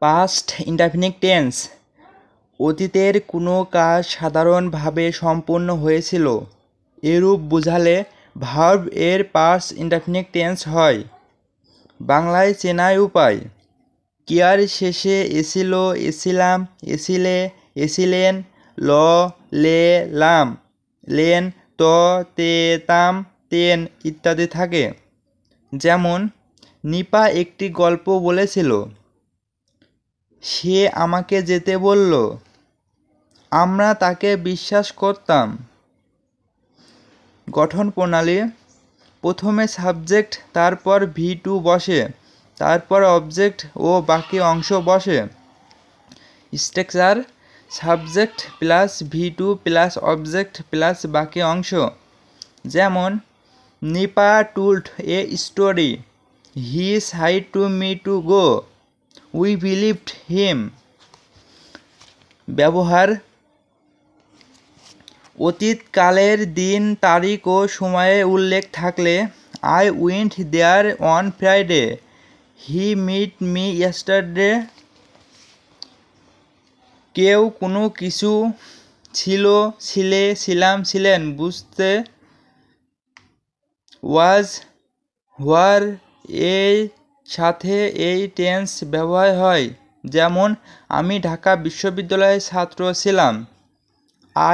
Past indefinite tense, অতীতের কোনো কাজ সাধারণভাবে সম্পন্ন হয়েছিল, এরূপ বোঝালে ভার্ব এর পাস্ট ইনডেফিনিট টেন্স হয়। বাংলায় চেনার উপায়: ক্রিয়ার শেষে এসিল, এসিলাম, এসিলে, এসিলেন, ল, লে, লাম, লেন, ত, তে, তাম, তেন ইত্যাদি থাকে। যেমন, নিপা একটি গল্প বলেছিল, সে আমাকে যেতে বলল, আমরা তাকে বিশ্বাস করতাম। গঠন প্রণালী: প্রথমে সাবজেক্ট, তারপর V2 বসে, তারপর অবজেক্ট ও বাকি অংশ বসে। Structure: subject plus V2 plus object plus বাকি অংশ। যেমন, Nipa told a story, he said to me to go, we believed him। ব্যবহার: অতীতকালের দিন, তারিখ ও সময়ের উল্লেখ থাকলে I went there on Friday, he met me yesterday। কেউ, কোনো কিছু, ছিল, ছিলে, ছিলাম, ছিলেন বুঝতে was, were এর সাথে এই টেন্স ব্যবহার হয়। যেমন, আমি ঢাকা বিশ্ববিদ্যালয়ের ছাত্র ছিলাম,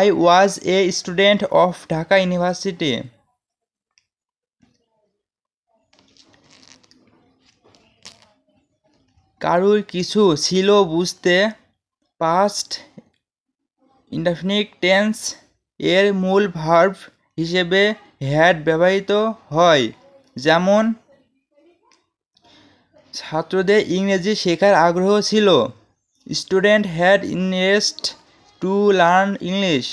I was a student of Dhaka University। কারুর কিছু ছিল বুঝতে পাস্ট ইনডেফিনিট টেন্স এর মূল ভার্ব হিসেবে হ্যাড ব্যবহৃত হয়। যেমন, ছাত্রদের ইংরেজি শেখার আগ্রহ ছিল, student had interest to learn English.